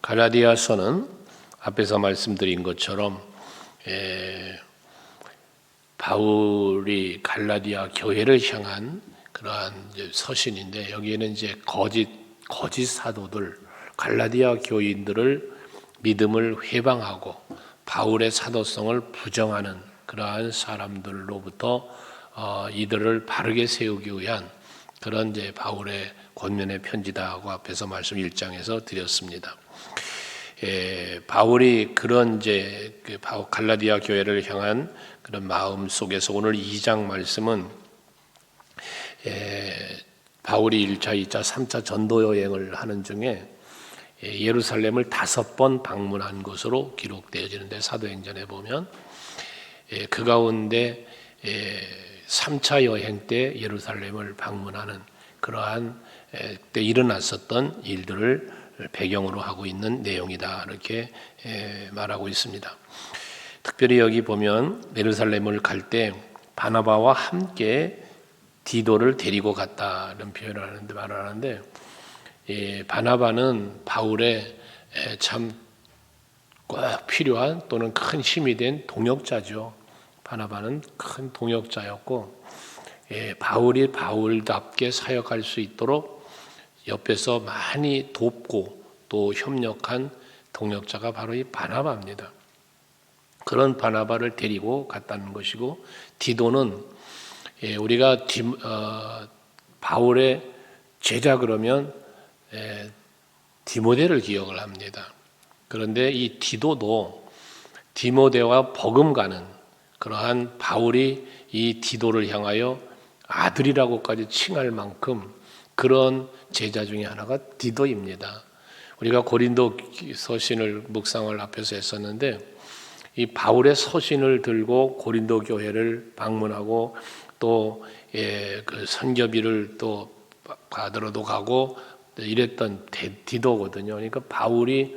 갈라디아서는 앞에서 말씀드린 것처럼 바울이 갈라디아 교회를 향한 그러한 서신인데, 여기에는 이제 거짓 사도들, 갈라디아 교인들을 믿음을 회방하고 바울의 사도성을 부정하는 그러한 사람들로부터 이들을 바르게 세우기 위한 그런 이제 바울의 권면의 편지다고 앞에서 말씀 1장에서 드렸습니다. 바울이 그런 이제 갈라디아 교회를 향한 그런 마음 속에서 오늘 2장 말씀은 바울이 1차, 2차, 3차 전도 여행을 하는 중에 예루살렘을 5번 방문한 것으로 기록되어지는데, 사도행전에 보면 그 가운데 3차 여행 때 예루살렘을 방문하는 그러한 때 일어났었던 일들을 배경으로 하고 있는 내용이다, 이렇게 말하고 있습니다. 특별히 여기 보면 예루살렘을 갈 때 바나바와 함께 디도를 데리고 갔다는 표현을 말하는데, 바나바는 바울의 참 꼭 필요한 또는 큰 힘이 된 동역자죠. 바나바는 큰 동역자였고, 바울이 바울답게 사역할 수 있도록 옆에서 많이 돕고 또 협력한 동역자가 바로 이 바나바입니다. 그런 바나바를 데리고 갔다는 것이고, 디도는 우리가 바울의 제자 그러면 디모데를 기억을 합니다. 그런데 이 디도도 디모데와 버금가는 그러한 바울이 이 디도를 향하여 아들이라고까지 칭할 만큼 그런 제자 중에 하나가 디도입니다. 우리가 고린도 서신을 묵상을 앞에서 했었는데, 이 바울의 서신을 들고 고린도 교회를 방문하고 또 그 선교비를 또 받으러도 가고 이랬던 디도거든요. 그러니까 바울이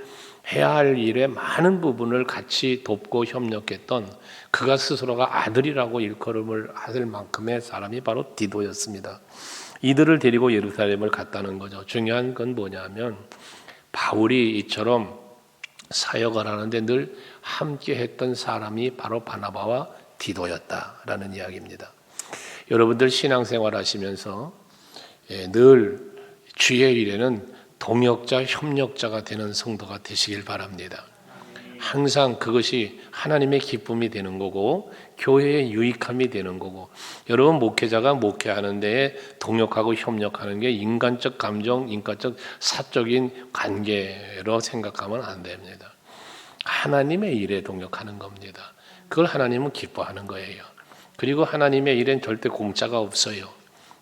해야 할 일의 많은 부분을 같이 돕고 협력했던, 그가 스스로가 아들이라고 일컬음을 하실 만큼의 사람이 바로 디도였습니다. 이들을 데리고 예루살렘을 갔다는 거죠. 중요한 건 뭐냐면 바울이 이처럼 사역을 하는데 늘 함께 했던 사람이 바로 바나바와 디도였다라는 이야기입니다. 여러분들 신앙생활 하시면서 늘 주의 일에는 동역자, 협력자가 되는 성도가 되시길 바랍니다. 항상 그것이 하나님의 기쁨이 되는 거고 교회의 유익함이 되는 거고, 여러분 목회자가 목회하는 데에 동역하고 협력하는 게 인간적 감정, 인간적 사적인 관계로 생각하면 안 됩니다. 하나님의 일에 동역하는 겁니다. 그걸 하나님은 기뻐하는 거예요. 그리고 하나님의 일엔 절대 공짜가 없어요.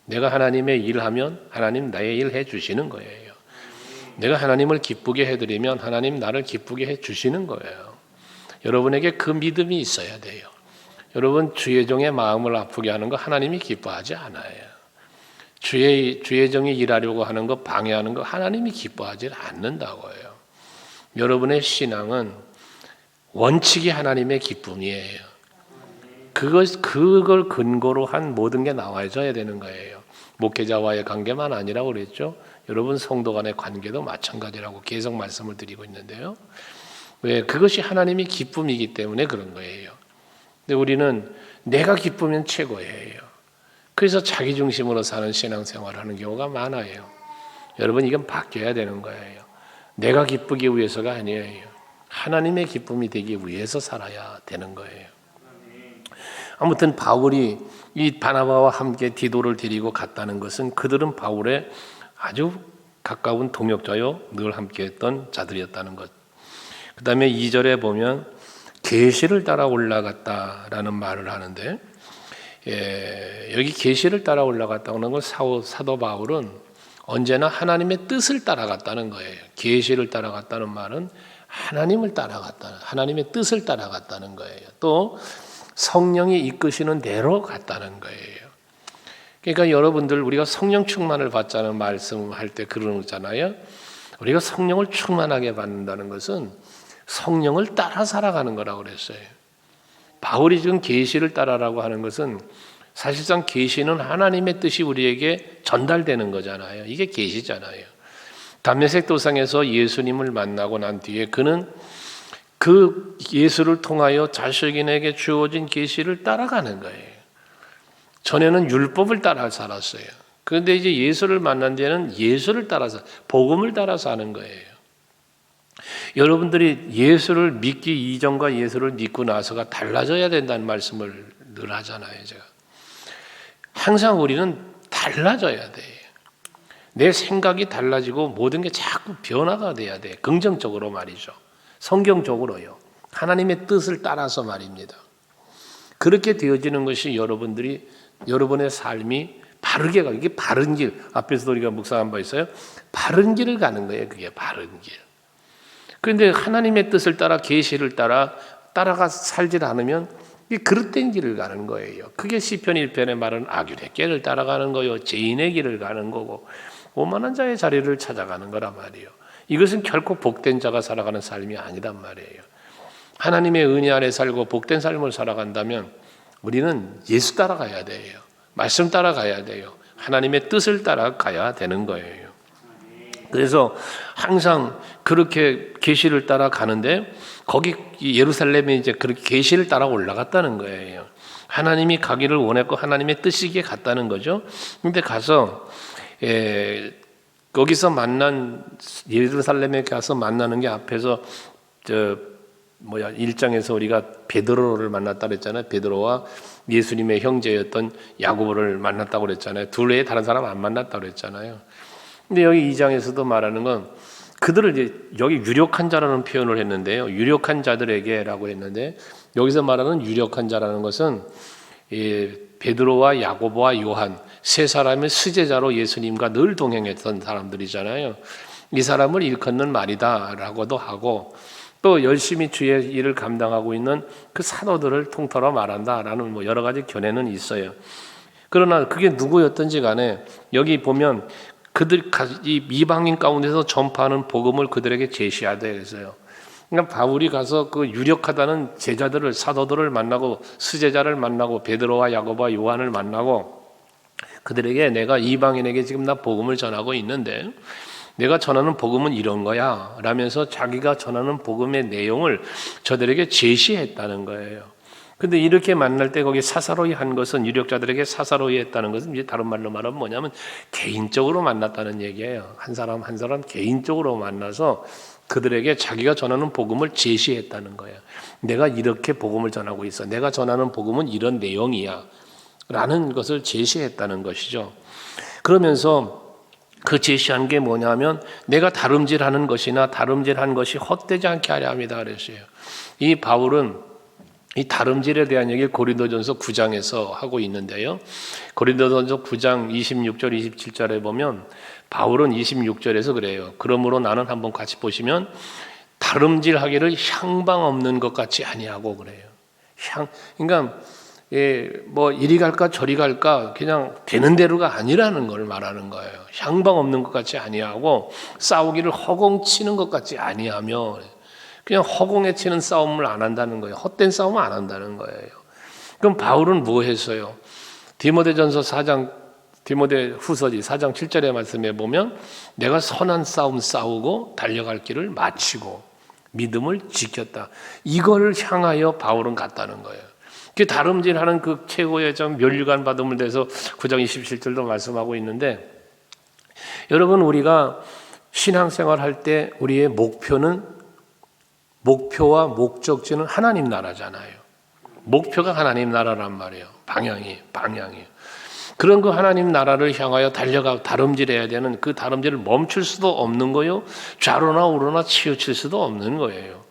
내가 하나님의 일하면 하나님 나의 일 해주시는 거예요. 내가 하나님을 기쁘게 해드리면 하나님 나를 기쁘게 해주시는 거예요. 여러분에게 그 믿음이 있어야 돼요. 여러분 주의 종의 마음을 아프게 하는 거 하나님이 기뻐하지 않아요. 주의 종이 일하려고 하는 거, 방해하는 거 하나님이 기뻐하지 않는다고요. 여러분의 신앙은 원칙이 하나님의 기쁨이에요. 그걸 근거로 한 모든 게 나와줘야 되는 거예요. 목회자와의 관계만 아니라고 그랬죠. 여러분 성도 간의 관계도 마찬가지라고 계속 말씀을 드리고 있는데요. 왜? 그것이 하나님의 기쁨이기 때문에 그런 거예요. 근데 우리는 내가 기쁘면 최고예요. 그래서 자기 중심으로 사는 신앙생활을 하는 경우가 많아요. 여러분 이건 바뀌어야 되는 거예요. 내가 기쁘기 위해서가 아니에요. 하나님의 기쁨이 되기 위해서 살아야 되는 거예요. 아무튼 바울이 이 바나바와 함께 디도를 데리고 갔다는 것은 그들은 바울의 아주 가까운 동역자요, 늘 함께했던 자들이었다는 것. 그 다음에 2절에 보면 계시를 따라 올라갔다라는 말을 하는데, 여기 계시를 따라 올라갔다는 건 사도 바울은 언제나 하나님의 뜻을 따라갔다는 거예요. 계시를 따라갔다는 말은 하나님을 따라갔다는, 하나님의 뜻을 따라갔다는 거예요. 또 성령이 이끄시는 대로 갔다는 거예요. 그러니까 여러분들 우리가 성령 충만을 받자는 말씀할 때 그러잖아요. 우리가 성령을 충만하게 받는다는 것은 성령을 따라 살아가는 거라고 그랬어요. 바울이 지금 계시를 따라라고 하는 것은 사실상 계시는 하나님의 뜻이 우리에게 전달되는 거잖아요. 이게 계시잖아요. 담메색 도상에서 예수님을 만나고 난 뒤에 그는 그 예수를 통하여 자신에게 주어진 계시를 따라가는 거예요. 전에는 율법을 따라 살았어요. 그런데 이제 예수를 만난 뒤에는 예수를 따라서, 복음을 따라서 하는 거예요. 여러분들이 예수를 믿기 이전과 예수를 믿고 나서가 달라져야 된다는 말씀을 늘 하잖아요. 제가 항상 우리는 달라져야 돼요. 내 생각이 달라지고 모든 게 자꾸 변화가 돼야 돼. 긍정적으로 말이죠. 성경적으로요. 하나님의 뜻을 따라서 말입니다. 그렇게 되어지는 것이 여러분의 삶이 바르게 가는, 이게 바른 길. 앞에서도 우리가 묵상한 바 있어요. 바른 길을 가는 거예요. 그게 바른 길. 그런데 하나님의 뜻을 따라 계시를 따라가 살지 않으면 이 그릇된 길을 가는 거예요. 그게 시편 1편에 말하는 악인의 길을 따라가는 거요, 죄인의 길을 가는 거고, 오만한 자의 자리를 찾아가는 거란 말이에요. 이것은 결코 복된 자가 살아가는 삶이 아니란 말이에요. 하나님의 은혜 안에 살고 복된 삶을 살아간다면 우리는 예수 따라가야 돼요. 말씀 따라가야 돼요. 하나님의 뜻을 따라가야 되는 거예요. 그래서 항상 그렇게 계시를 따라가는데 거기 예루살렘에 이제 그렇게 계시를 따라 올라갔다는 거예요. 하나님이 가기를 원했고 하나님의 뜻이기에 갔다는 거죠. 근데 가서 거기서 예루살렘에 가서 만나는 게 앞에서 1장에서 우리가 베드로를 만났다 그랬잖아요. 베드로와 예수님의 형제였던 야고보를 만났다고 그랬잖아요. 둘 외에 다른 사람 안 만났다고 그랬잖아요. 근데 여기 2장에서도 말하는 건 그들을 이제 여기 유력한 자라는 표현을 했는데요. 유력한 자들에게라고 했는데 여기서 말하는 유력한 자라는 것은 베드로와 야고보와 요한 세 사람의 수제자로 예수님과 늘 동행했던 사람들이잖아요. 이 사람을 일컫는 말이다라고도 하고 또 열심히 주의 일을 감당하고 있는 그 사도들을 통틀어 말한다라는 여러 가지 견해는 있어요. 그러나 그게 누구였든지 간에 여기 보면 이 이방인 가운데서 전파하는 복음을 그들에게 제시하되 그랬어요. 그러니까 바울이 가서 그 유력하다는 제자들을, 사도들을 만나고 수제자를 만나고 베드로와 야고보와 요한을 만나고 그들에게 내가 이방인에게 지금 나 복음을 전하고 있는데 내가 전하는 복음은 이런 거야 라면서 자기가 전하는 복음의 내용을 저들에게 제시했다는 거예요. 근데 이렇게 만날 때 거기 사사로이 한 것은 유력자들에게 사사로이 했다는 것은 이제 다른 말로 말하면 뭐냐면 개인적으로 만났다는 얘기예요. 한 사람 한 사람 개인적으로 만나서 그들에게 자기가 전하는 복음을 제시했다는 거예요. 내가 이렇게 복음을 전하고 있어. 내가 전하는 복음은 이런 내용이야 라는 것을 제시했다는 것이죠. 그러면서 그 제시한 게 뭐냐면 내가 다름질하는 것이나 다름질한 것이 헛되지 않게 하려 합니다 그랬어요. 이 바울은 이 다름질에 대한 얘기를 고린도전서 9장에서 하고 있는데요. 고린도전서 9장 26절 27절에 보면 바울은 26절에서 그래요. 그러므로 나는 한번 같이 보시면 다름질하기를 향방 없는 것 같이 아니하고 그래요. 그러니까 이리 갈까 저리 갈까 그냥 되는 대로가 아니라는 걸 말하는 거예요. 향방 없는 것 같이 아니하고 싸우기를 허공치는 것 같이 아니하며 그냥 허공에 치는 싸움을 안 한다는 거예요. 헛된 싸움을 안 한다는 거예요. 그럼 바울은 뭐 했어요? 디모데전서 4장, 디모데후서지 4장 7절의 말씀에 보면 내가 선한 싸움 싸우고 달려갈 길을 마치고 믿음을 지켰다. 이걸 향하여 바울은 갔다는 거예요. 그 다름질하는 그 최고의 멸류관 받음을 대해서 9장 27절도 말씀하고 있는데 여러분 우리가 신앙생활 할 때 우리의 목표와 목적지는 하나님 나라잖아요. 목표가 하나님 나라란 말이에요. 방향이. 그런 그 하나님 나라를 향하여 달려가 다름질해야 되는 그 다름질을 멈출 수도 없는 거예요. 좌로나 우로나 치우칠 수도 없는 거예요.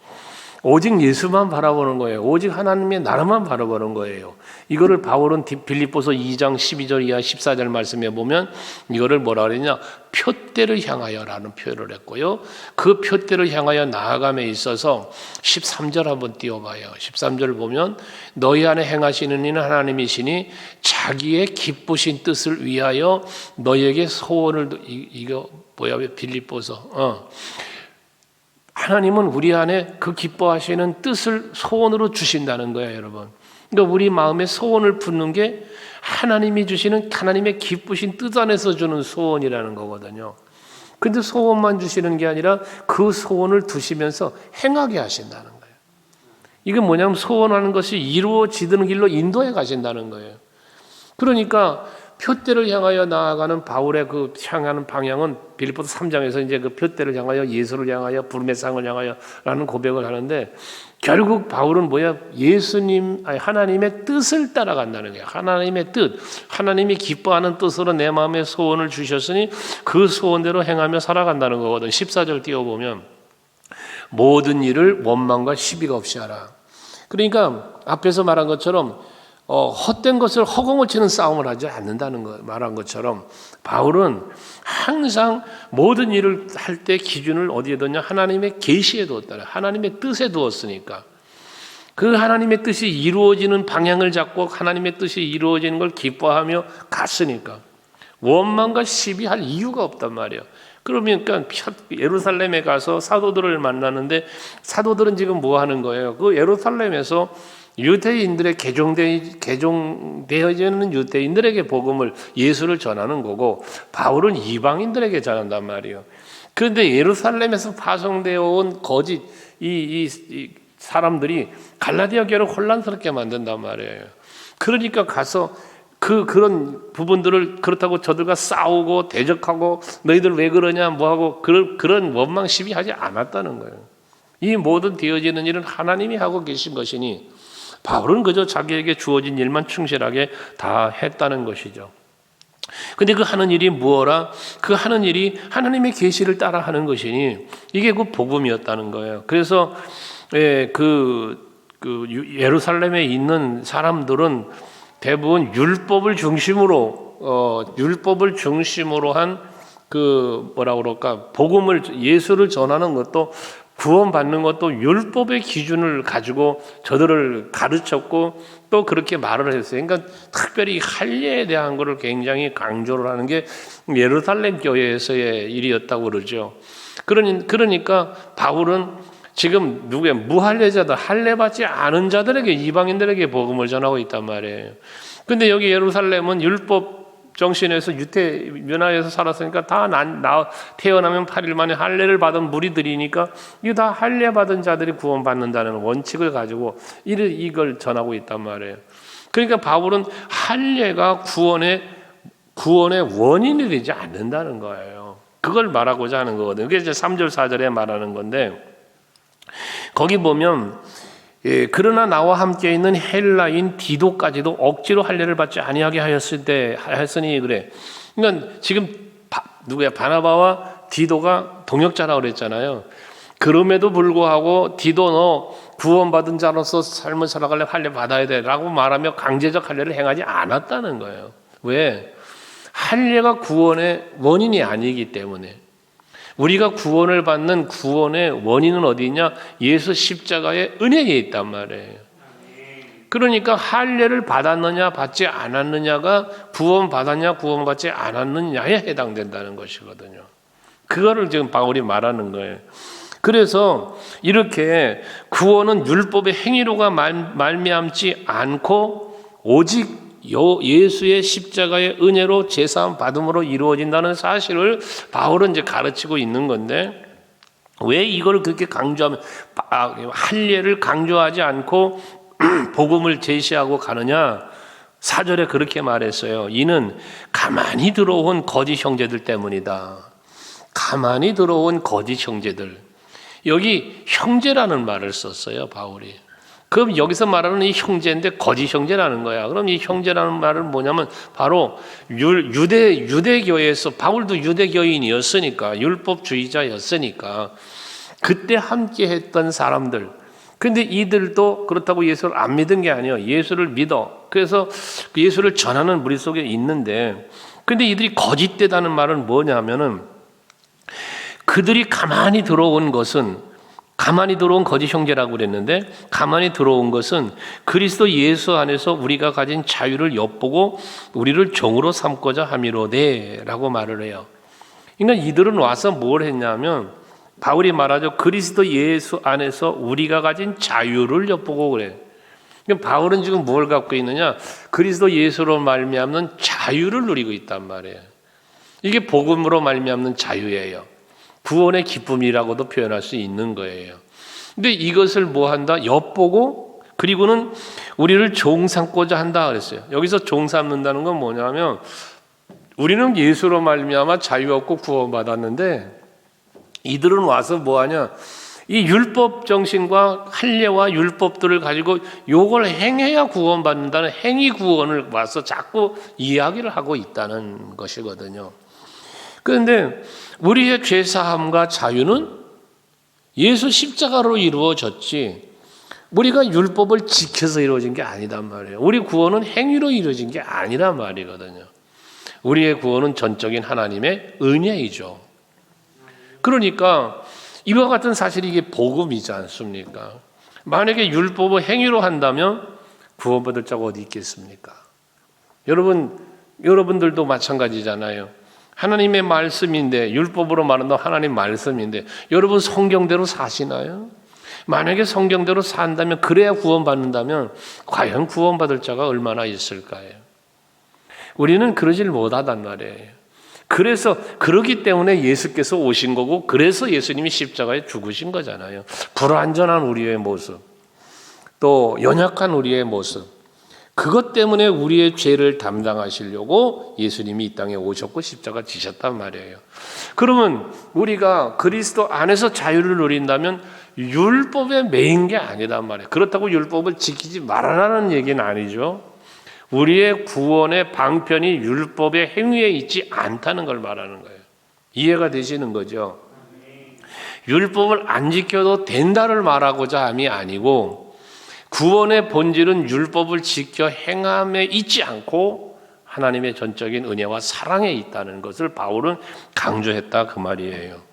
오직 예수만 바라보는 거예요. 오직 하나님의 나라만 바라보는 거예요. 이거를 바울은 빌립보서 2장 12절 이하 14절 말씀에 보면 이거를 뭐라 그러냐? 표대를 향하여라는 표현을 했고요. 그 표대를 향하여 나아감에 있어서 13절 한번 띄워봐요. 13절 보면 너희 안에 행하시는 이는 하나님이시니 자기의 기쁘신 뜻을 위하여 너희에게 소원을 이거 뭐야 빌립보서 하나님은 우리 안에 그 기뻐하시는 뜻을 소원으로 주신다는 거예요, 여러분. 그러니까 우리 마음에 소원을 품는 게 하나님이 주시는 하나님의 기쁘신 뜻 안에서 주는 소원이라는 거거든요. 근데 소원만 주시는 게 아니라 그 소원을 두시면서 행하게 하신다는 거예요. 이게 뭐냐면 소원하는 것이 이루어지는 길로 인도해 가신다는 거예요. 그러니까 표대를 향하여 나아가는 바울의 그 향하는 방향은 빌립보서 3장에서 이제 그 표대를 향하여 예수를 향하여 부름의 상을 향하여라는 고백을 하는데, 결국 바울은 뭐야? 하나님의 뜻을 따라간다는 거예요. 하나님의 뜻, 하나님이 기뻐하는 뜻으로 내 마음에 소원을 주셨으니 그 소원대로 행하며 살아간다는 거거든. 14절 띄워보면 모든 일을 원망과 시비가 없이 하라. 그러니까 앞에서 말한 것처럼 헛된 것을 허공을 치는 싸움을 하지 않는다는 거 말한 것처럼 바울은 항상 모든 일을 할 때 기준을 어디에 뒀냐? 하나님의 계시에 두었다. 하나님의 뜻에 두었으니까 그 하나님의 뜻이 이루어지는 방향을 잡고 하나님의 뜻이 이루어지는 걸 기뻐하며 갔으니까 원망과 시비할 이유가 없단 말이에요. 그러니까 예루살렘에 가서 사도들을 만나는데 사도들은 지금 뭐 하는 거예요? 그 예루살렘에서 유대인들의 개종되어지는 유대인들에게 복음을 예수를 전하는 거고 바울은 이방인들에게 전한단 말이에요. 그런데 예루살렘에서 파송되어 온 거짓 이 사람들이 갈라디아 교회를 혼란스럽게 만든단 말이에요. 그러니까 가서 그런 부분들을 그렇다고 저들과 싸우고 대적하고 너희들 왜 그러냐 뭐하고 그런 원망 시비하지 않았다는 거예요. 이 모든 되어지는 일은 하나님이 하고 계신 것이니 바울은 그저 자기에게 주어진 일만 충실하게 다 했다는 것이죠. 근데 그 하는 일이 무엇라? 그 하는 일이 하나님의 계시를 따라 하는 것이니 이게 그 복음이었다는 거예요. 그래서 예루살렘에 있는 사람들은 대부분 율법을 중심으로 한 복음을 예수를 전하는 것도 구원받는 것도 율법의 기준을 가지고 저들을 가르쳤고 또 그렇게 말을 했어요. 그러니까 특별히 할례에 대한 것을 굉장히 강조를 하는 게 예루살렘 교회에서의 일이었다고 그러죠. 그러니까 바울은 지금 무할례자들, 할례받지 않은 자들에게 이방인들에게 복음을 전하고 있단 말이에요. 근데 여기 예루살렘은 율법 정신에서 유대 문화에서 살았으니까 다 태어나면 8일 만에 할례를 받은 무리들이니까 이거 다 할례 받은 자들이 구원받는다는 원칙을 가지고 이걸 전하고 있단 말이에요. 그러니까 바울은 할례가 구원의 원인이 되지 않는다는 거예요. 그걸 말하고자 하는 거거든요. 그게 이제 3절 4절에 말하는 건데 거기 보면 그러나 나와 함께 있는 헬라인 디도까지도 억지로 할례를 받지 아니하게 하였으니 그래. 그러니까 지금 바나바와 디도가 동역자라고 그랬잖아요. 그럼에도 불구하고 디도 너 구원받은 자로서 삶을 살아갈래 할례 받아야 돼라고 말하며 강제적 할례를 행하지 않았다는 거예요. 왜? 할례가 구원의 원인이 아니기 때문에. 우리가 구원을 받는 구원의 원인은 어디 있냐? 예수 십자가의 은혜에 있단 말이에요. 그러니까 할례를 받았느냐 받지 않았느냐가 구원받았냐 구원받지 않았느냐에 해당된다는 것이거든요. 그거를 지금 바울이 말하는 거예요. 그래서 이렇게 구원은 율법의 행위로가 말미암지 않고 오직 예수의 십자가의 은혜로 제사함 받음으로 이루어진다는 사실을 바울은 이제 가르치고 있는 건데 왜 이걸 그렇게 강조하면 할례를 강조하지 않고 복음을 제시하고 가느냐? 4절에 그렇게 말했어요. 이는 가만히 들어온 거짓 형제들 때문이다. 가만히 들어온 거짓 형제들. 여기 형제라는 말을 썼어요, 바울이. 그럼 여기서 말하는 이 형제인데 거짓 형제라는 거야. 그럼 이 형제라는 말은 뭐냐면 바로 유대교회에서 바울도 유대교인이었으니까 율법주의자였으니까 그때 함께 했던 사람들. 근데 이들도 그렇다고 예수를 안 믿은 게 아니에요. 예수를 믿어. 그래서 예수를 전하는 무리 속에 있는데 근데 이들이 거짓되다는 말은 뭐냐면은 그들이 가만히 들어온 거짓 형제라고 그랬는데 가만히 들어온 것은 그리스도 예수 안에서 우리가 가진 자유를 엿보고 우리를 종으로 삼고자 함이로되 라고 말을 해요. 그러니까 이들은 와서 뭘 했냐면 바울이 말하죠. 그리스도 예수 안에서 우리가 가진 자유를 엿보고 그래. 그러니까 바울은 지금 뭘 갖고 있느냐? 그리스도 예수로 말미암는 자유를 누리고 있단 말이에요. 이게 복음으로 말미암는 자유예요. 구원의 기쁨이라고도 표현할 수 있는 거예요. 근데 이것을 뭐 한다? 엿보고 그리고는 우리를 종 삼고자 한다 그랬어요. 여기서 종 삼는다는 건 뭐냐면 우리는 예수로 말미암아 자유 얻고 구원받았는데 이들은 와서 뭐 하냐? 이 율법 정신과 할례와 율법들을 가지고 요걸 행해야 구원받는다는 행위 구원을 와서 자꾸 이야기를 하고 있다는 것이거든요. 그런데 우리의 죄사함과 자유는 예수 십자가로 이루어졌지 우리가 율법을 지켜서 이루어진 게 아니단 말이에요. 우리 구원은 행위로 이루어진 게 아니란 말이거든요. 우리의 구원은 전적인 하나님의 은혜이죠. 그러니까 이와 같은 사실이 이게 복음이지 않습니까? 만약에 율법을 행위로 한다면 구원받을 자가 어디 있겠습니까? 여러분들도 마찬가지잖아요. 하나님의 말씀인데 율법으로 말한다면 하나님 말씀인데 여러분 성경대로 사시나요? 만약에 성경대로 산다면 그래야 구원받는다면 과연 구원받을 자가 얼마나 있을까요? 우리는 그러질 못하단 말이에요. 그래서 그러기 때문에 예수께서 오신 거고 그래서 예수님이 십자가에 죽으신 거잖아요. 불완전한 우리의 모습 또 연약한 우리의 모습 그것 때문에 우리의 죄를 담당하시려고 예수님이 이 땅에 오셨고 십자가 지셨단 말이에요. 그러면 우리가 그리스도 안에서 자유를 누린다면 율법에 매인 게 아니란 말이에요. 그렇다고 율법을 지키지 말아라는 얘기는 아니죠. 우리의 구원의 방편이 율법의 행위에 있지 않다는 걸 말하는 거예요. 이해가 되시는 거죠? 율법을 안 지켜도 된다를 말하고자 함이 아니고 구원의 본질은 율법을 지켜 행함에 있지 않고 하나님의 전적인 은혜와 사랑에 있다는 것을 바울은 강조했다 그 말이에요.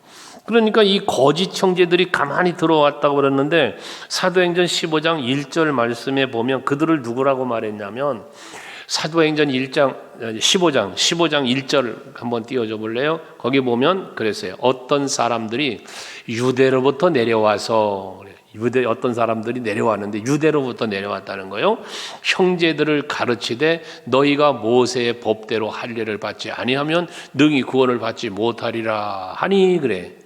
그러니까 이 거짓 형제들이 가만히 들어왔다고 그랬는데 사도행전 15장 1절 말씀에 보면 그들을 누구라고 말했냐면 사도행전 15장 1절 한번 띄워줘 볼래요? 거기 보면 그랬어요. 어떤 사람들이 유대로부터 내려와서 어떤 사람들이 내려왔는데 유대로부터 내려왔다는 거예요. 형제들을 가르치되 너희가 모세의 법대로 할례를 받지 아니하면 능히 구원을 받지 못하리라 하니 그래.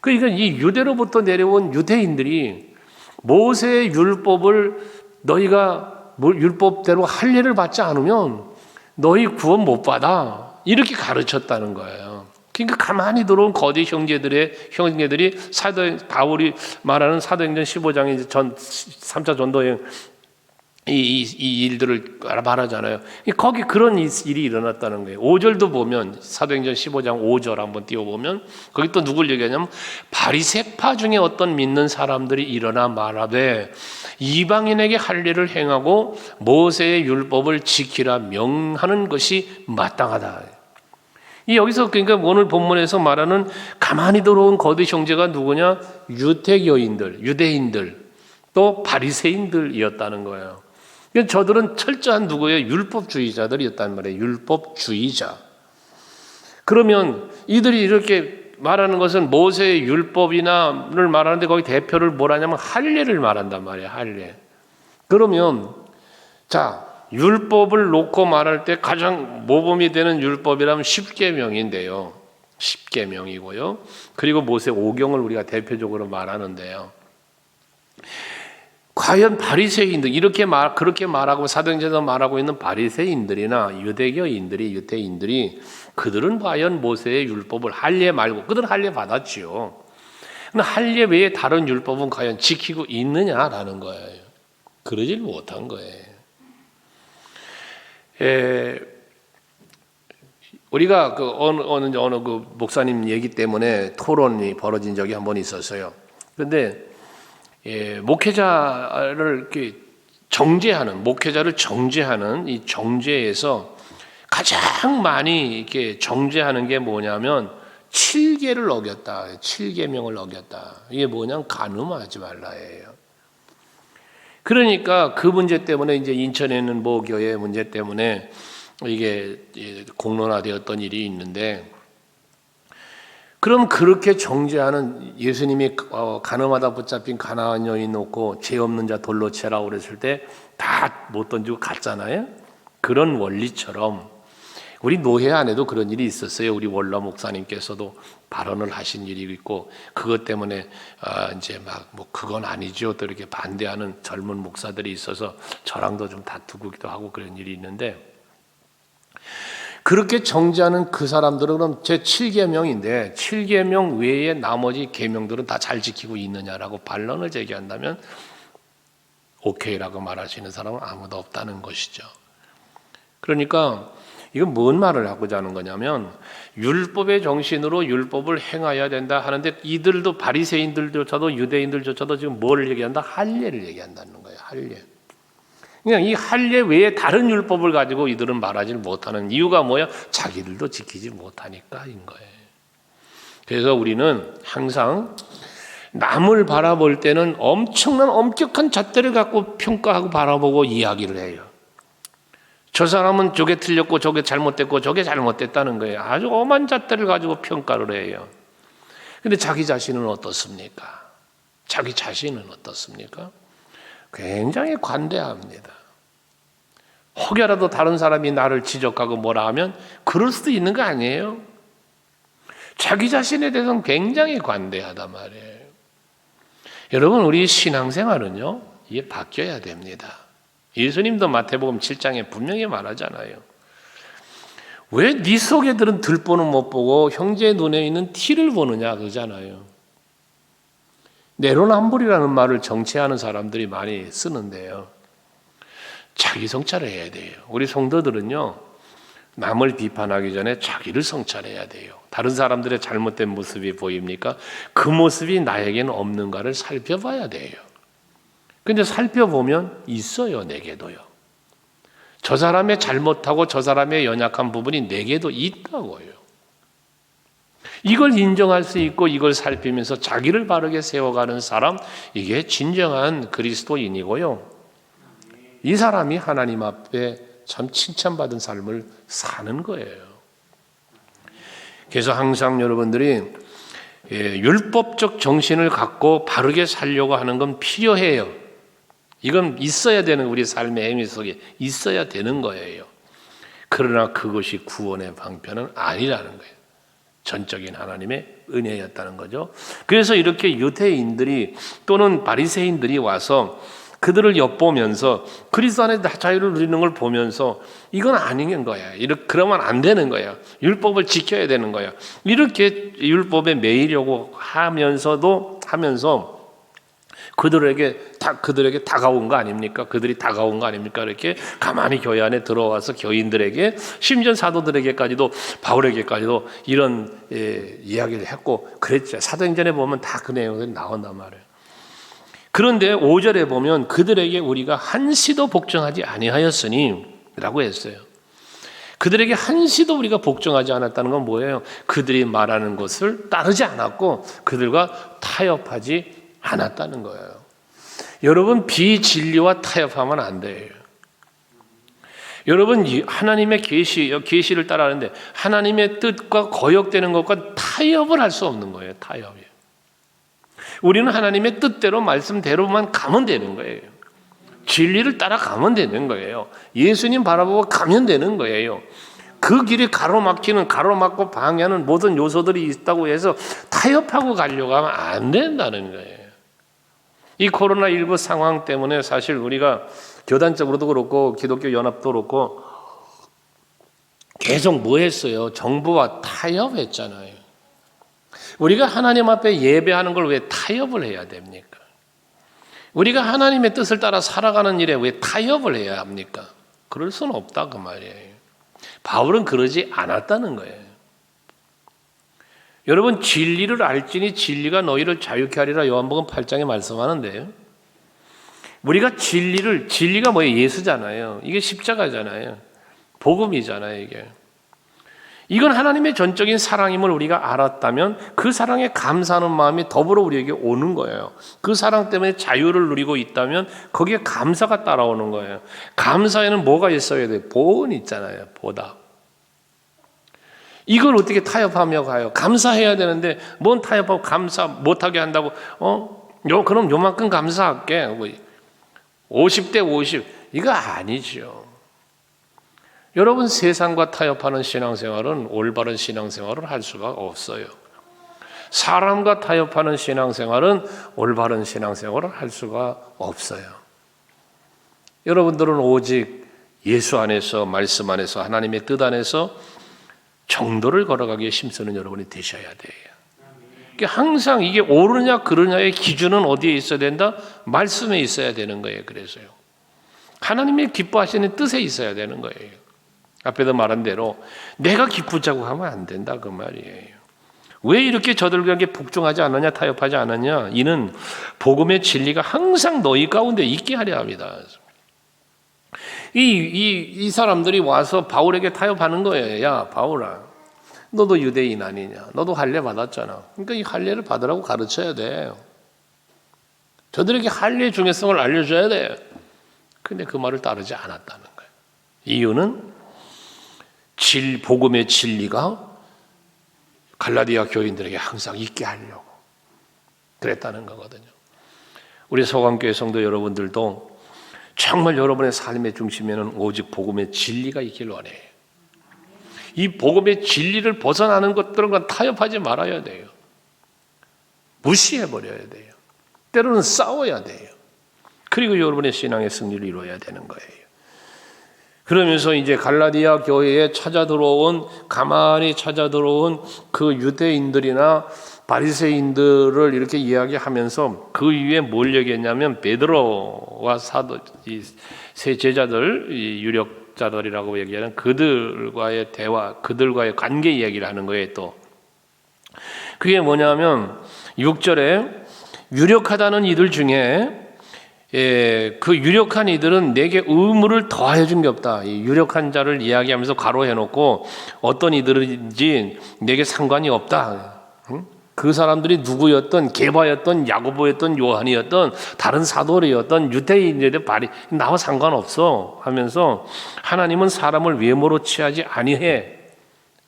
그러니까 이 유대로부터 내려온 유대인들이 모세의 율법을 너희가 율법대로 할례를 받지 않으면 너희 구원 못 받아 이렇게 가르쳤다는 거예요. 그러니까 가만히 들어온 거짓 형제들이 바울이 말하는 사도행전 15장의 3차 전도여행 이 일들을 말하잖아요. 거기 그런 일이 일어났다는 거예요. 5절도 보면 사도행전 15장 5절 한번 띄워보면 거기 또 누굴 얘기하냐면 바리새파 중에 어떤 믿는 사람들이 일어나 말하되 이방인에게 할례를 행하고 모세의 율법을 지키라 명하는 것이 마땅하다. 여기서 그러니까 오늘 본문에서 말하는 가만히 들어온 거짓 형제가 누구냐? 유대교인들, 유대인들 또 바리새인들이었다는 거예요. 저들은 철저한 누구예요? 율법주의자들이었단 말이에요. 율법주의자. 그러면 이들이 이렇게 말하는 것은 모세의 율법이나를 말하는데 거기 대표를 뭐라냐면 할례를 말한단 말이에요. 할례. 그러면 자 율법을 놓고 말할 때 가장 모범이 되는 율법이라면 십계명인데요. 십계명이고요. 그리고 모세 오경을 우리가 대표적으로 말하는데요. 과연 바리새인들 그렇게 말하고 사도행전에서 말하고 있는 바리새인들이나 유대인들이 그들은 과연 모세의 율법을 할례 말고 그들은 할례 받았지요. 근데 할례 외에 다른 율법은 과연 지키고 있느냐라는 거예요. 그러질 못한 거예요. 우리가 어느 그 목사님 얘기 때문에 토론이 벌어진 적이 한 번 있었어요. 그런데 목회자를 이렇게 목회자를 정죄하는 이 정죄에서 가장 많이 이렇게 정죄하는 게 뭐냐면 7계를 어겼다. 7계명을 어겼다. 이게 뭐냐면 간음하지 말라예요. 그러니까 그 문제 때문에 이제 인천에 있는 모 교회 문제 때문에 이게 공론화되었던 일이 있는데 그럼 그렇게 정죄하는 예수님이 간음하다 붙잡힌 가나안 여인 놓고 죄 없는 자 돌로 채라고 그랬을 때 다 못 던지고 갔잖아요. 그런 원리처럼 우리 노회 안에도 그런 일이 있었어요. 우리 원로 목사님께서도 발언을 하신 일이 있고, 그것 때문에 이제 막 뭐 그건 아니죠 또 이렇게 반대하는 젊은 목사들이 있어서 저랑도 좀 다투기도 하고 그런 일이 있는데, 그렇게 정죄하는 그 사람들은 그럼 제 7계명인데 7계명 외에 나머지 계명들은 다 잘 지키고 있느냐라고 반론을 제기한다면 오케이라고 말하시는 사람은 아무도 없다는 것이죠. 그러니까 이건 뭔 말을 하고자 하는 거냐면, 율법의 정신으로 율법을 행해야 된다 하는데, 이들도 바리새인들조차도 유대인들조차도 지금 뭐를 얘기한다? 할례를 얘기한다는 거예요. 할례. 그냥 이 할례 외에 다른 율법을 가지고 이들은 말하지 못하는 이유가 뭐야? 자기들도 지키지 못하니까인 거예요. 그래서 우리는 항상 남을 바라볼 때는 엄청난 엄격한 잣대를 갖고 평가하고 바라보고 이야기를 해요. 저 사람은 저게 틀렸고 저게 잘못됐고 저게 잘못됐다는 거예요. 아주 엄한 잣대를 가지고 평가를 해요. 근데 자기 자신은 어떻습니까? 자기 자신은 어떻습니까? 굉장히 관대합니다. 혹여라도 다른 사람이 나를 지적하고 뭐라 하면 그럴 수도 있는 거 아니에요? 자기 자신에 대해서는 굉장히 관대하단 말이에요. 여러분, 우리 신앙생활은요, 이게 바뀌어야 됩니다. 예수님도 마태복음 7장에 분명히 말하잖아요. 왜 네 속에 들은 들보는 못 보고 형제의 눈에 있는 티를 보느냐 그러잖아요. 내로남불이라는 말을 정치하는 사람들이 많이 쓰는데요. 자기 성찰을 해야 돼요. 우리 성도들은요, 남을 비판하기 전에 자기를 성찰해야 돼요. 다른 사람들의 잘못된 모습이 보입니까? 그 모습이 나에게는 없는가를 살펴봐야 돼요. 근데 살펴보면 있어요, 내게도요. 저 사람의 잘못하고 저 사람의 연약한 부분이 내게도 있다고요. 이걸 인정할 수 있고 이걸 살피면서 자기를 바르게 세워가는 사람, 이게 진정한 그리스도인이고요. 이 사람이 하나님 앞에 참 칭찬받은 삶을 사는 거예요. 그래서 항상 여러분들이 율법적 정신을 갖고 바르게 살려고 하는 건 필요해요. 이건 있어야 되는, 우리 삶의 행위 속에 있어야 되는 거예요. 그러나 그것이 구원의 방편은 아니라는 거예요. 전적인 하나님의 은혜였다는 거죠. 그래서 이렇게 유대인들이 또는 바리새인들이 와서 그들을 엿보면서 그리스도 안에 자유를 누리는 걸 보면서 이건 아닌 거야. 그러면 안 되는 거야. 율법을 지켜야 되는 거야. 이렇게 율법에 매이려고 하면서 그들에게 다가온 거 아닙니까? 그들이 다가온 거 아닙니까? 이렇게 가만히 교회 안에 들어와서 교인들에게, 심지어 사도들에게까지도, 바울에게까지도 이런 이야기를 했고 그랬죠. 사도행전에 보면 다 그 내용이 나온단 말이에요. 그런데 5절에 보면 그들에게 우리가 한시도 복종하지 아니하였으니 라고 했어요. 그들에게 한시도 우리가 복종하지 않았다는 건 뭐예요? 그들이 말하는 것을 따르지 않았고 그들과 타협하지 않았다는 거예요. 여러분, 비진리와 타협하면 안 돼요. 여러분, 하나님의 계시를 따라하는데 하나님의 뜻과 거역되는 것과 타협을 할 수 없는 거예요. 타협이에요. 우리는 하나님의 뜻대로 말씀대로만 가면 되는 거예요. 진리를 따라가면 되는 거예요. 예수님 바라보고 가면 되는 거예요. 그 길이 가로막고 방해하는 모든 요소들이 있다고 해서 타협하고 가려고 하면 안 된다는 거예요. 이 코로나19 상황 때문에 사실 우리가 교단적으로도 그렇고 기독교 연합도 그렇고 계속 뭐 했어요? 정부와 타협했잖아요. 우리가 하나님 앞에 예배하는 걸 왜 타협을 해야 됩니까? 우리가 하나님의 뜻을 따라 살아가는 일에 왜 타협을 해야 합니까? 그럴 수는 없다 그 말이에요. 바울은 그러지 않았다는 거예요. 여러분, 진리를 알지니 진리가 너희를 자유케 하리라 요한복음 8장에 말씀하는데요. 우리가 진리가 뭐예요? 예수잖아요. 이게 십자가잖아요. 복음이잖아요, 이게. 이건 하나님의 전적인 사랑임을 우리가 알았다면 그 사랑에 감사하는 마음이 더불어 우리에게 오는 거예요. 그 사랑 때문에 자유를 누리고 있다면 거기에 감사가 따라오는 거예요. 감사에는 뭐가 있어야 돼요? 보응이 있잖아요. 보답. 이걸 어떻게 타협하며 가요? 감사해야 되는데 뭔 타협하고 감사 못하게 한다고 그럼 요만큼 감사할게. 50대 50 이거 아니죠. 여러분, 세상과 타협하는 신앙생활은 올바른 신앙생활을 할 수가 없어요. 사람과 타협하는 신앙생활은 올바른 신앙생활을 할 수가 없어요. 여러분들은 오직 예수 안에서, 말씀 안에서, 하나님의 뜻 안에서 정도를 걸어가기에 힘쓰는 여러분이 되셔야 돼요. 항상 이게 옳으냐 그르냐의 기준은 어디에 있어야 된다? 말씀에 있어야 되는 거예요. 그래서요, 하나님의 기뻐하시는 뜻에 있어야 되는 거예요. 앞에도 말한 대로 내가 기쁘자고 하면 안 된다, 그 말이에요. 왜 이렇게 저들에게 복종하지 않느냐, 타협하지 않느냐? 이는 복음의 진리가 항상 너희 가운데 있게 하려 합니다. 이 사람들이 와서 바울에게 타협하는 거예요. 야, 바울아, 너도 유대인 아니냐? 너도 할례 받았잖아. 그러니까 이 할례를 받으라고 가르쳐야 돼. 저들에게 할례의 중요성을 알려줘야 돼. 근데 그 말을 따르지 않았다는 거예요. 이유는 복음의 진리가 갈라디아 교인들에게 항상 있게 하려고 그랬다는 거거든요. 우리 서강교회 성도 여러분들도 정말 여러분의 삶의 중심에는 오직 복음의 진리가 있길 원해요. 이 복음의 진리를 벗어나는 것들과 타협하지 말아야 돼요. 무시해버려야 돼요. 때로는 싸워야 돼요. 그리고 여러분의 신앙의 승리를 이루어야 되는 거예요. 그러면서 이제 갈라디아 교회에 가만히 찾아 들어온 그 유대인들이나 바리새인들을 이렇게 이야기하면서 그 위에 뭘 얘기했냐면 베드로와 사도, 이 세 제자들, 이 유력자들이라고 얘기하는 그들과의 대화, 그들과의 관계 이야기를 하는 거예요. 또 그게 뭐냐면 6절에 유력하다는 이들 중에 그 유력한 이들은 내게 의무를 더하여 준 게 없다. 이 유력한 자를 이야기하면서 가로해놓고 어떤 이들인지 내게 상관이 없다. 그 사람들이 누구였던, 게바였던, 야고보였던, 요한이었던, 다른 사도리였던, 유대인이든 나와 상관없어 하면서 하나님은 사람을 외모로 취하지 아니해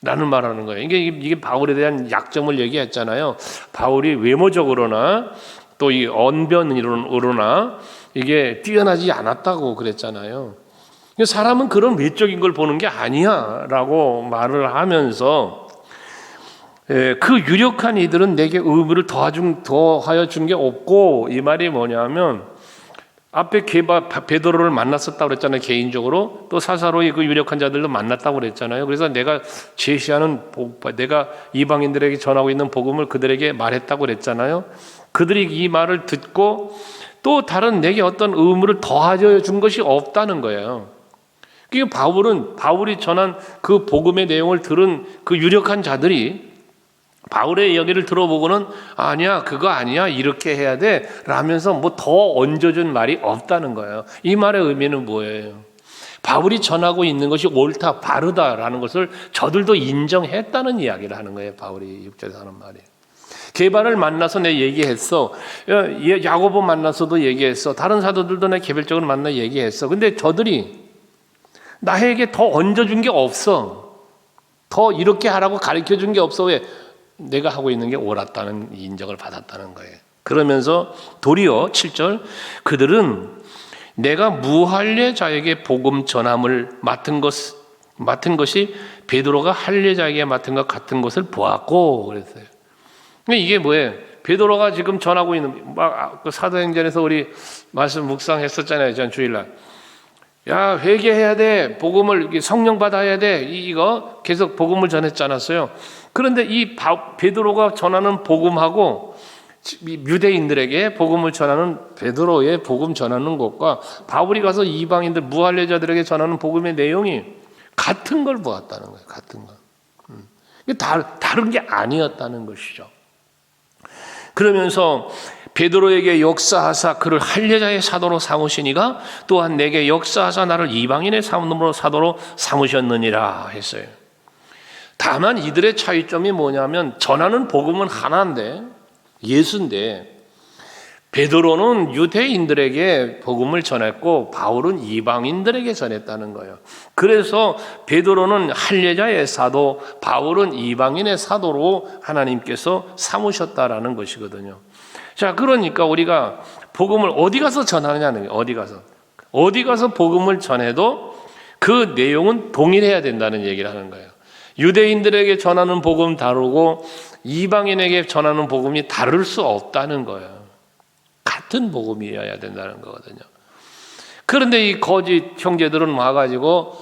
라는 말하는 거예요. 이게 바울에 대한 약점을 얘기했잖아요. 바울이 외모적으로나 또 이 언변으로나 이게 뛰어나지 않았다고 그랬잖아요. 사람은 그런 외적인 걸 보는 게 아니야 라고 말을 하면서 그 유력한 이들은 내게 의무를 더하여 준 게 없고, 이 말이 뭐냐면 앞에 베드로를 만났었다고 그랬잖아요. 개인적으로. 또 사사로이 그 유력한 자들도 만났다고 그랬잖아요. 그래서 내가 제시하는 내가 이방인들에게 전하고 있는 복음을 그들에게 말했다고 그랬잖아요. 그들이 이 말을 듣고 또 다른 내게 어떤 의무를 더하여 준 것이 없다는 거예요. 그러니까 바울이 전한 그 복음의 내용을 들은 그 유력한 자들이 바울의 이야기를 들어보고는 아니야, 그거 아니야, 이렇게 해야 돼 라면서 뭐 더 얹어준 말이 없다는 거예요. 이 말의 의미는 뭐예요? 바울이 전하고 있는 것이 옳다, 바르다라는 것을 저들도 인정했다는 이야기를 하는 거예요. 바울이 6절에서 하는 말이. 게바를 만나서 내가 얘기했어. 야고보 만나서도 얘기했어. 다른 사도들도 내가 개별적으로 만나 얘기했어. 근데 저들이 나에게 더 얹어준 게 없어. 더 이렇게 하라고 가르쳐준 게 없어. 왜? 내가 하고 있는 게 옳았다는 인정을 받았다는 거예요. 그러면서 도리어 7절 그들은 내가 무할례자에게 복음 전함을 맡은 것이 베드로가 할례자에게 맡은 것 같은 것을 보았고 그랬어요. 이게 뭐예요? 베드로가 지금 전하고 있는 사도행전에서 우리 말씀 묵상했었잖아요. 전 주일날. 야, 회개해야 돼. 복음을 성령 받아야 돼. 이거 계속 복음을 전했지 않았어요? 그런데 이 베드로가 전하는 복음하고 유대인들에게 복음을 전하는 베드로의 복음 전하는 것과 바울이 가서 이방인들 무할례자들에게 전하는 복음의 내용이 같은 걸 보았다는 거예요. 같은 거. 다른 게 아니었다는 것이죠. 그러면서 베드로에게 역사하사 그를 할례자의 사도로 삼으시니가 또한 내게 역사하사 나를 이방인의 사도로 삼으셨느니라 했어요. 다만 이들의 차이점이 뭐냐면 전하는 복음은 하나인데 예수인데 베드로는 유대인들에게 복음을 전했고 바울은 이방인들에게 전했다는 거예요. 그래서 베드로는 할례자의 사도, 바울은 이방인의 사도로 하나님께서 삼으셨다라는 것이거든요. 자, 그러니까 우리가 복음을 어디 가서 전하느냐는 거예요. 어디 가서 복음을 전해도 그 내용은 동일해야 된다는 얘기를 하는 거예요. 유대인들에게 전하는 복음 다르고 이방인에게 전하는 복음이 다를 수 없다는 거예요. 같은 복음이어야 된다는 거거든요. 그런데 이 거짓 형제들은 와가지고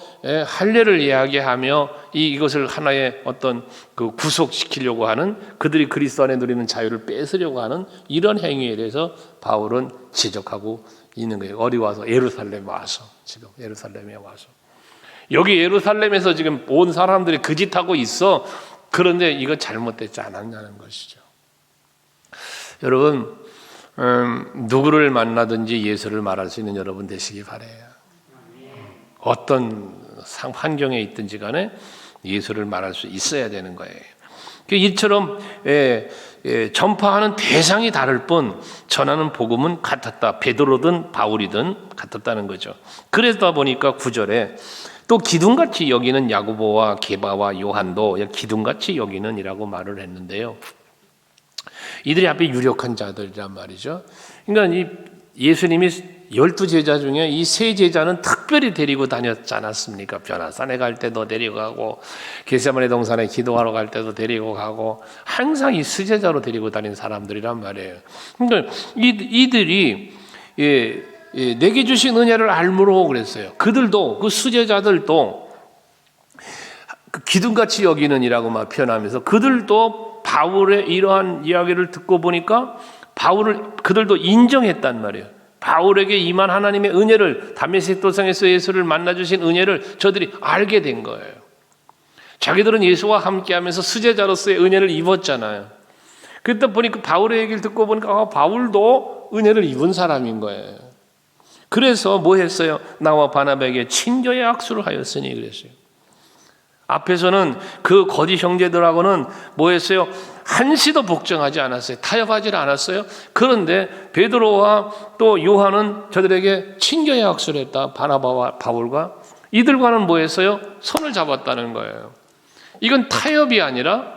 할례를 이야기하며 이것을 하나의 어떤 그 구속시키려고 하는, 그들이 그리스도 안에 누리는 자유를 뺏으려고 하는 이런 행위에 대해서 바울은 지적하고 있는 거예요. 어디 와서? 예루살렘에 와서. 지금 예루살렘에 와서. 여기 예루살렘에서 지금 온 사람들이 그 짓 하고 있어. 그런데 이거 잘못됐지 않았냐는 것이죠. 여러분, 누구를 만나든지 예수를 말할 수 있는 여러분 되시기 바라요. 어떤 환경에 있든지 간에 예수를 말할 수 있어야 되는 거예요. 이처럼 전파하는 대상이 다를 뿐 전하는 복음은 같았다. 베드로든 바울이든 같았다는 거죠. 그러다 보니까 9절에 또 기둥같이 여기는 야고보와 게바와 요한도 기둥같이 여기는이라고 말을 했는데요. 이들이 앞에 유력한 자들이란 말이죠. 그러니까 이 예수님이 12제자 중에 이 3제자는 특별히 데리고 다녔지 않았습니까? 변화산에 갈 때도 데리고 가고 겟세마네 동산에 기도하러 갈 때도 데리고 가고 항상 이 수제자로 데리고 다닌 사람들이란 말이에요. 그러니까 이들이 내게 주신 은혜를 알므로 그랬어요. 그들도, 그 수제자들도 기둥같이 여기는이라고 막 표현하면서 그들도 바울의 이러한 이야기를 듣고 보니까 그들도 인정했단 말이에요. 바울에게 임한 하나님의 은혜를, 다메섹 도상에서 예수를 만나주신 은혜를 저들이 알게 된 거예요. 자기들은 예수와 함께하면서 수제자로서의 은혜를 입었잖아요. 그때 보니까 바울의 얘기를 듣고 보니까 바울도 은혜를 입은 사람인 거예요. 그래서 뭐 했어요? 나와 바나바에게 친교의 악수를 하였으니 그랬어요. 앞에서는 그 거짓 형제들하고는 뭐 했어요? 한시도 복종하지 않았어요. 타협하지 않았어요. 그런데 베드로와 또 요한은 저들에게 친교의 악수를 했다. 바나바와 바울과 이들과는 뭐 했어요? 손을 잡았다는 거예요. 이건 타협이 아니라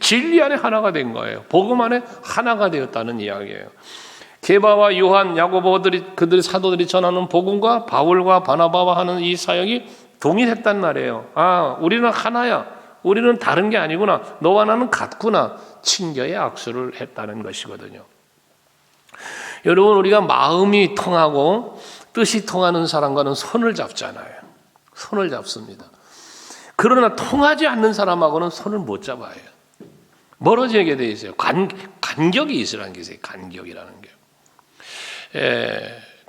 진리 안에 하나가 된 거예요. 복음 안에 하나가 되었다는 이야기예요. 게바와 요한, 야고보들이, 그들의 사도들이 전하는 복음과 바울과 바나바와 하는 이 사역이 동일했단 말이에요. 우리는 하나야. 우리는 다른 게 아니구나. 너와 나는 같구나. 친교의 악수를 했다는 것이거든요. 여러분, 우리가 마음이 통하고 뜻이 통하는 사람과는 손을 잡잖아요. 손을 잡습니다. 그러나 통하지 않는 사람하고는 손을 못 잡아요. 멀어지게 돼 있어요. 간격이 있으라는 게 있어요. 간격이라는 게.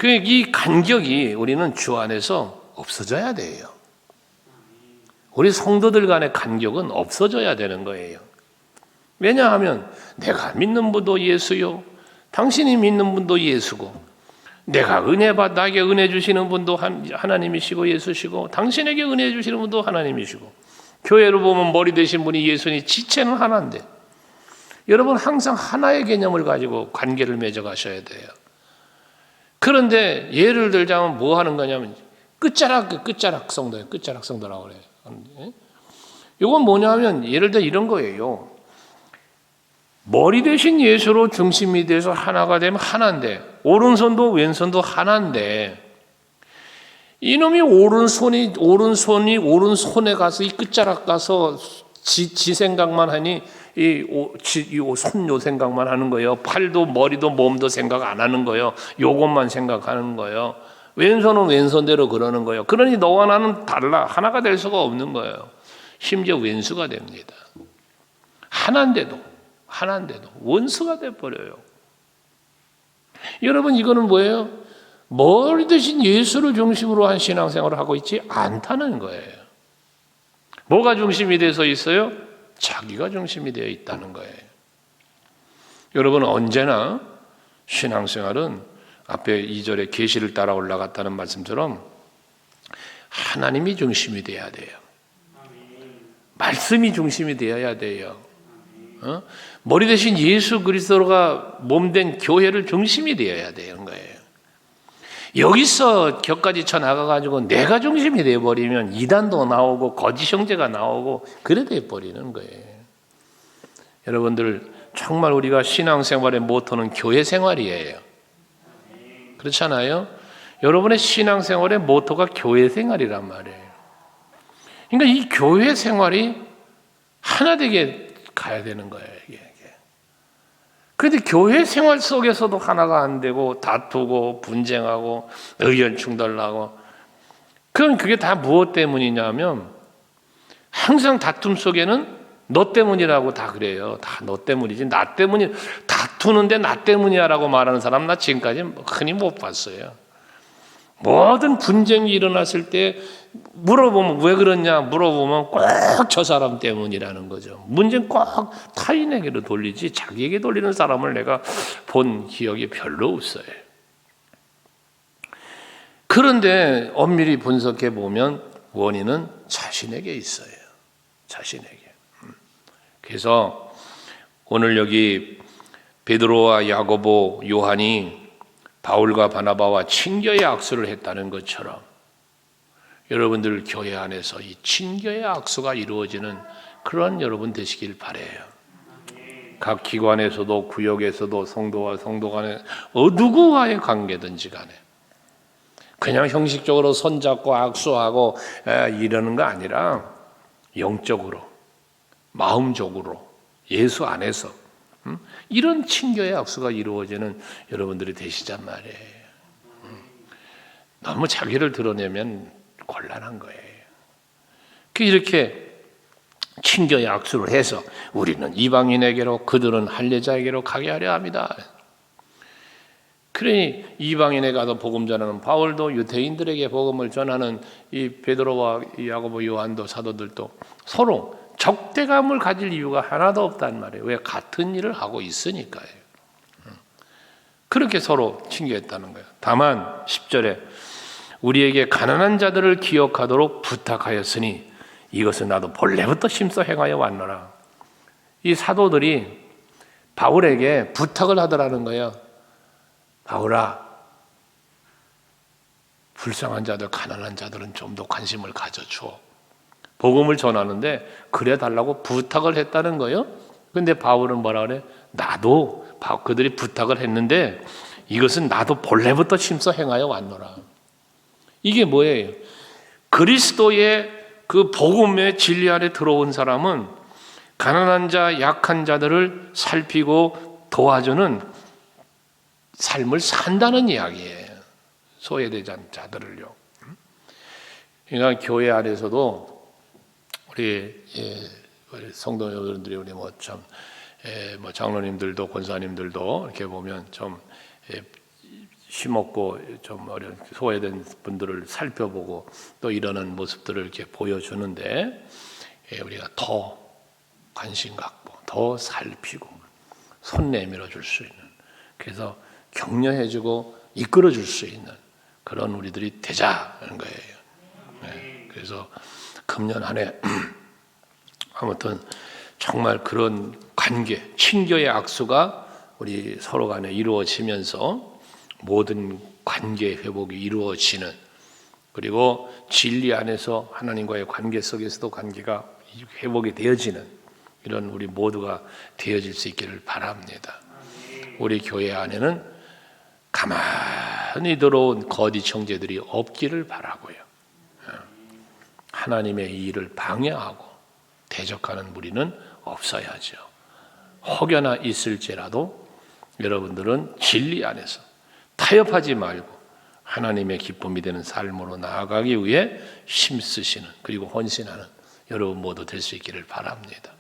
이 간격이 우리는 주 안에서 없어져야 돼요. 우리 성도들 간의 간격은 없어져야 되는 거예요. 왜냐하면 내가 믿는 분도 예수요, 당신이 믿는 분도 예수고, 내가 나에게 은혜 주시는 분도 하나님이시고 예수시고, 당신에게 은혜 주시는 분도 하나님이시고, 교회로 보면 머리 되신 분이 예수니 지체는 하나인데, 여러분 항상 하나의 개념을 가지고 관계를 맺어 가셔야 돼요. 그런데 예를 들자면 뭐 하는 거냐면 끝자락 성도예요. 끝자락 성도라고 그래요. 이건 뭐냐면 예를 들어 이런 거예요. 머리 대신 예수로 중심이 돼서 하나가 되면 하나인데, 오른손도 왼손도 하나인데, 이놈이 오른손에 가서 이 끝자락 가서 지 생각만 하니 손요 생각만 하는 거예요. 팔도 머리도 몸도 생각 안 하는 거예요. 요것만 생각하는 거예요. 왼손은 왼손대로 그러는 거예요. 그러니 너와 나는 달라. 하나가 될 수가 없는 거예요. 심지어 왼수가 됩니다. 하나인데도 원수가 돼버려요. 여러분, 이거는 뭐예요? 머리 대신 예수를 중심으로 한 신앙생활을 하고 있지 않다는 거예요. 뭐가 중심이 돼서 있어요? 자기가 중심이 되어 있다는 거예요. 여러분, 언제나 신앙생활은 앞에 2절에 계시를 따라 올라갔다는 말씀처럼 하나님이 중심이 돼야 돼요. 말씀이 중심이 되어야 돼요. 머리 대신 예수 그리스도가 몸된 교회를 중심이 되어야 되는 거예요. 여기서 격까지 쳐나가가지고 내가 중심이 되어버리면 이단도 나오고 거짓 형제가 나오고 그래 돼버리는 거예요. 여러분들, 정말 우리가 신앙생활의 모토는 교회 생활이에요. 그렇잖아요. 여러분의 신앙생활의 모토가 교회 생활이란 말이에요. 그러니까 이 교회 생활이 하나 되게 가야 되는 거예요. 이게. 그런데 교회 생활 속에서도 하나가 안 되고 다투고 분쟁하고 의견 충돌하고, 그럼 그게 다 무엇 때문이냐면 항상 다툼 속에는 너 때문이라고 다 그래요. 다 너 때문이지 나 때문이, 다투는데 나 때문이야라고 말하는 사람 나 지금까지 흔히 못 봤어요. 모든 분쟁이 일어났을 때 물어보면 왜 그러냐 물어보면 꼭 저 사람 때문이라는 거죠. 문제는 꼭 타인에게로 돌리지 자기에게 돌리는 사람을 내가 본 기억이 별로 없어요. 그런데 엄밀히 분석해 보면 원인은 자신에게 있어요. 자신에게. 그래서 오늘 여기 베드로와 야고보, 요한이 바울과 바나바와 친교의 악수를 했다는 것처럼 여러분들 교회 안에서 이 친교의 악수가 이루어지는 그런 여러분 되시길 바라요. 각 기관에서도 구역에서도 성도와 성도 간에 누구와의 관계든지 간에 그냥 형식적으로 손잡고 악수하고 이러는 거 아니라 영적으로, 마음적으로, 예수 안에서 이런 친교의 악수가 이루어지는 여러분들이 되시단 말이에요. 너무 자기를 드러내면 곤란한 거예요. 이렇게 친교의 악수를 해서 우리는 이방인에게로 그들은 할례자에게로 가게 하려 합니다. 그러니 이방인에 가서 복음 전하는 바울도 유대인들에게 복음을 전하는 이 베드로와 야고보, 요한도 사도들도 서로 적대감을 가질 이유가 하나도 없단 말이에요. 왜? 같은 일을 하고 있으니까요. 그렇게 서로 친교했다는 거예요. 다만 10절에 우리에게 가난한 자들을 기억하도록 부탁하였으니 이것은 나도 본래부터 심써 행하여 왔노라. 이 사도들이 바울에게 부탁을 하더라는 거예요. 바울아, 불쌍한 자들, 가난한 자들은 좀 더 관심을 가져주어. 복음을 전하는데 그래 달라고 부탁을 했다는 거예요. 근데 바울은 뭐라 그래? 나도 그들이 부탁을 했는데 이것은 나도 본래부터 심써 행하여 왔노라. 이게 뭐예요? 그리스도의 그 복음의 진리 안에 들어온 사람은 가난한 자, 약한 자들을 살피고 도와주는 삶을 산다는 이야기예요. 소외된 자들을요. 그러니까 교회 안에서도 우리 성도 여러분들이 우리 장로님들도 권사님들도 이렇게 보면 좀 힘없고 좀 어려운 소외된 분들을 살펴보고 또 이러는 모습들을 이렇게 보여주는데 우리가 더 관심 갖고 더 살피고 손 내밀어 줄 수 있는, 그래서 격려해주고 이끌어 줄 수 있는 그런 우리들이 되자는 거예요. 그래서 금년 한 해 아무튼 정말 그런 관계, 친교의 악수가 우리 서로 간에 이루어지면서 모든 관계 회복이 이루어지는, 그리고 진리 안에서 하나님과의 관계 속에서도 관계가 회복이 되어지는 이런 우리 모두가 되어질 수 있기를 바랍니다. 우리 교회 안에는 가만히 들어온 거짓 형제들이 없기를 바라고요. 하나님의 이 일을 방해하고 대적하는 무리는 없어야죠. 혹여나 있을지라도 여러분들은 진리 안에서 타협하지 말고 하나님의 기쁨이 되는 삶으로 나아가기 위해 힘쓰시는, 그리고 헌신하는 여러분 모두 될 수 있기를 바랍니다.